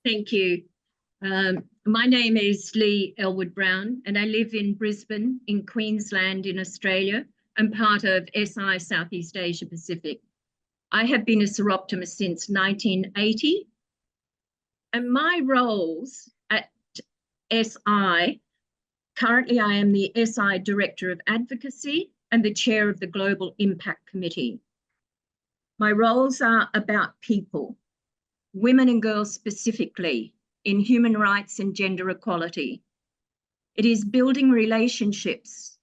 Thank you. My name is Lee Elwood Brown, and I live in Brisbane in Queensland in Australia. I'm part of SI Southeast Asia Pacific. I have been a Seroptimist since 1980, and my roles at SI, currently I am the SI Director of Advocacy and the Chair of the Global Impact Committee. My roles are about people, women and girls specifically, in human rights and gender equality. It is building relationships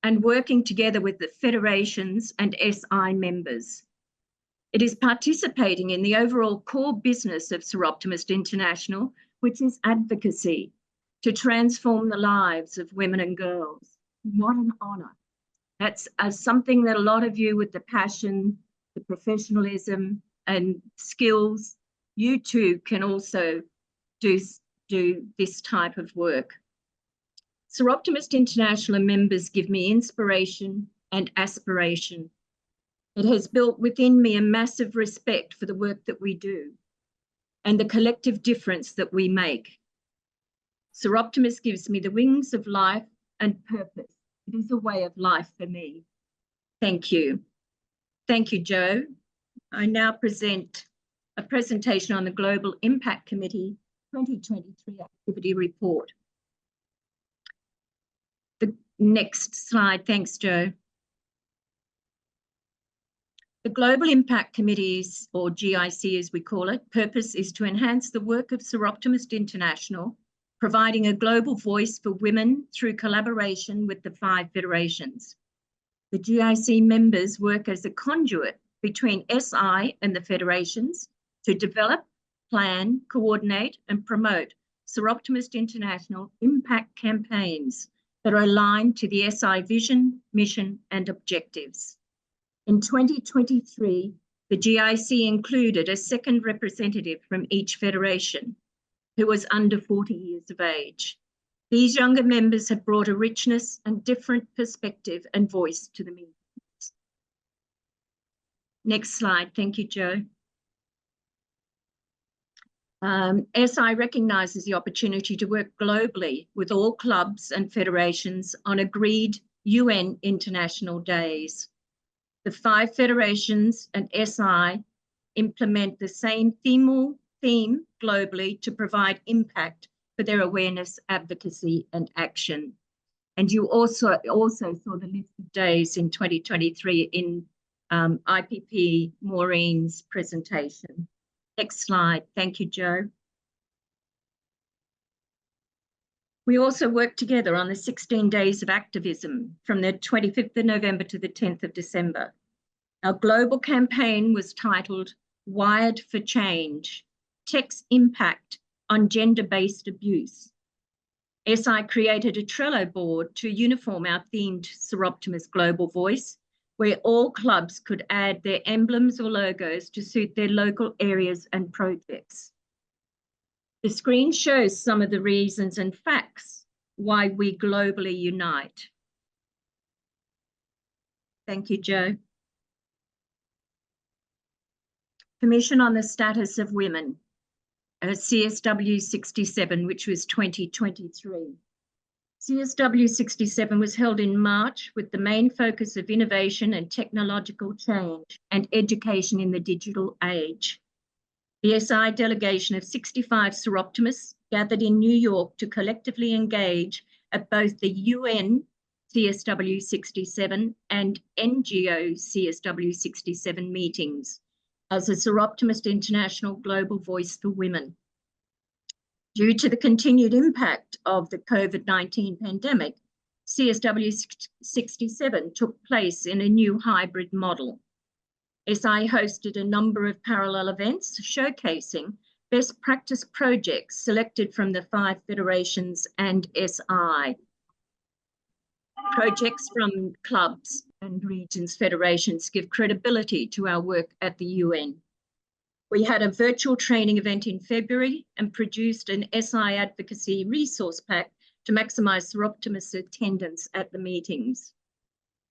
and working together with the federations and SI members. It is participating in the overall core business of Seroptimist International, which is advocacy to transform the lives of women and girls. What an honour. That's something that a lot of you with the passion, the professionalism and skills, you too can also do this type of work. Seroptimist International members give me inspiration and aspiration. It has built within me a massive respect for the work that we do and the collective difference that we make. Seroptimist gives me the wings of life and purpose. It is a way of life for me. Thank you. Thank you, Joe. I now present a presentation on the Global Impact Committee 2023 Activity Report. The next slide, thanks, Joe. The Global Impact Committee's, or GIC as we call it, purpose is to enhance the work of Seroptimist International, providing a global voice for women through collaboration with the 5 federations. The GIC members work as a conduit between SI and the federations to develop, plan, coordinate and promote Seroptimist International impact campaigns that are aligned to the SI vision, mission and objectives. In 2023, the GIC included a second representative from each federation who was under 40 years of age. These younger members have brought a richness and different perspective and voice to the meetings. Next slide, thank you, Joe. SI recognises the opportunity to work globally with all clubs and federations on agreed UN international days. The 5 federations and SI implement the same theme globally to provide impact for their awareness, advocacy and action. And you also saw the list of days in 2023 in IPP Maureen's presentation. Next slide. Thank you, Joe. We also worked together on the 16 days of activism from the 25th of November to the 10th of December. Our global campaign was titled Wired for Change, Tech's Impact on Gender-Based Abuse. SI created a Trello board to uniform our themed Seroptimist Global Voice, where all clubs could add their emblems or logos to suit their local areas and projects. The screen shows some of the reasons and facts why we globally unite. Thank you, Joe. Commission on the Status of Women, CSW 67, which was 2023. CSW 67 was held in March with the main focus of innovation and technological change and education in the digital age. The SI delegation of 65 Seroptimists gathered in New York to collectively engage at both the UN CSW 67 and NGO CSW 67 meetings as a Seroptimist International Global Voice for Women. Due to the continued impact of the COVID-19 pandemic, CSW 67 took place in a new hybrid model. SI hosted a number of parallel events showcasing best practice projects selected from the 5 federations and SI. Projects from clubs and regions federations give credibility to our work at the UN. We had a virtual training event in February and produced an SI advocacy resource pack to maximise Seroptimist attendance at the meetings.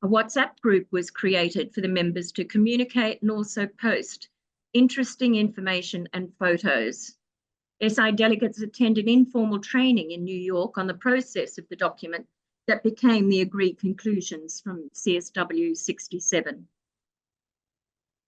A WhatsApp group was created for the members to communicate and also post interesting information and photos. SI delegates attended informal training in New York on the process of the document that became the agreed conclusions from CSW 67.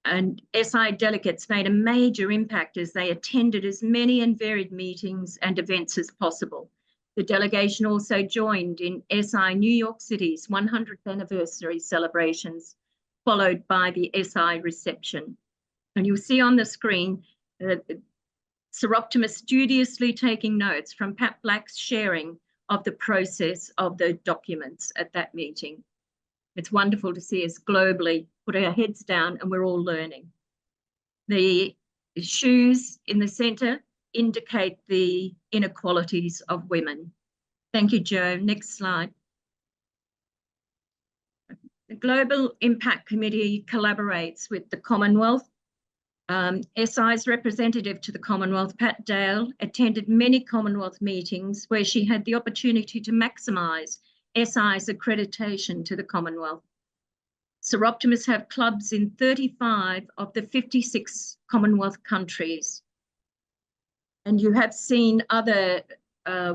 And SI delegates made a major impact as they attended as many and varied meetings and events as possible. The delegation also joined in SI New York City's 100th anniversary celebrations, followed by the SI reception. And you'll see on the screen Sir Optimus studiously taking notes from Pat Black's sharing of the process of the documents at that meeting. It's wonderful to see us globally put our heads down and we're all learning. The shoes in the centre indicate the inequalities of women. Thank you, Joe. Next slide. The Global Impact Committee collaborates with the Commonwealth. SI's representative to the Commonwealth, Pat Dale, attended many Commonwealth meetings where she had the opportunity to maximise SI's accreditation to the Commonwealth. Sir Optimus have clubs in 35 of the 56 Commonwealth countries. And you have seen other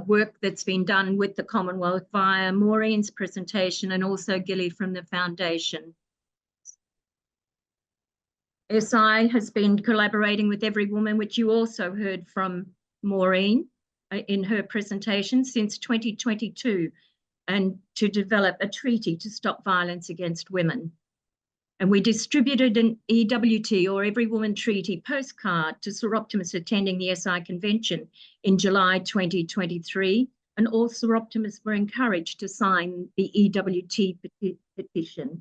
work that's been done with the Commonwealth via Maureen's presentation and also Gilly from the Foundation. SI has been collaborating with Every Woman, which you also heard from Maureen in her presentation, since 2022, and to develop a treaty to stop violence against women. And we distributed an EWT, or Every Woman Treaty, postcard to Sir Optimus attending the SI convention in July 2023, and all Sir Optimus were encouraged to sign the EWT petition.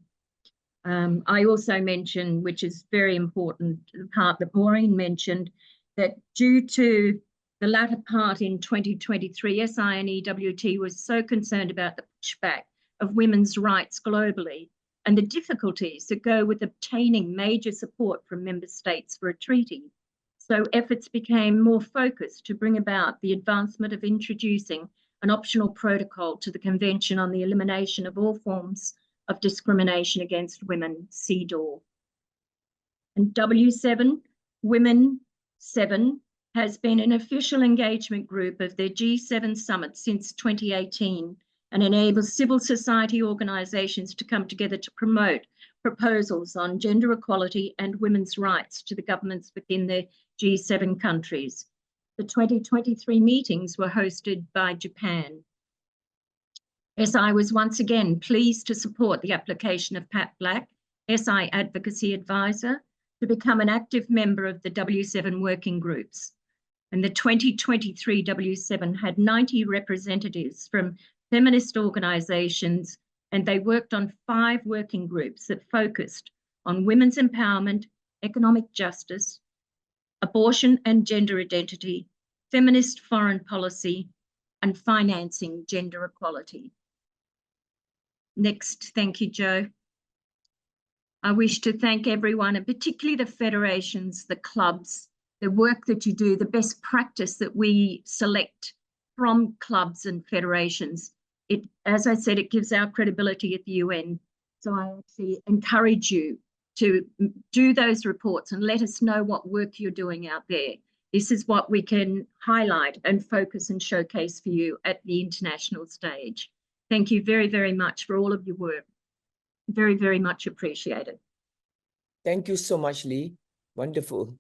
I also mentioned, which is very important, the part that Maureen mentioned, that due to the latter part in 2023, SI and EWT was so concerned about the pushback of women's rights globally and the difficulties that go with obtaining major support from member states for a treaty. So efforts became more focused to bring about the advancement of introducing an optional protocol to the Convention on the Elimination of All Forms of Discrimination Against Women, CEDAW. And W7, Women 7, has been an official engagement group of the G7 summit since 2018 and enables civil society organisations to come together to promote proposals on gender equality and women's rights to the governments within the G7 countries. The 2023 meetings were hosted by Japan. SI was once again pleased to support the application of Pat Black, SI Advocacy Advisor, to become an active member of the W7 working groups. And the 2023 W7 had 90 representatives from feminist organisations, and they worked on 5 working groups that focused on women's empowerment, economic justice, abortion and gender identity, feminist foreign policy, and financing gender equality. Next, thank you, Joe. I wish to thank everyone, and particularly the federations, the clubs, the work that you do, the best practice that we select from clubs and federations. It, as I said, it gives our credibility at the UN. So I actually encourage you to do those reports and let us know what work you're doing out there. This is what we can highlight and focus and showcase for you at the international stage. Thank you very, very much for all of your work. Very, very much appreciated. Thank you so much, Lee. Wonderful.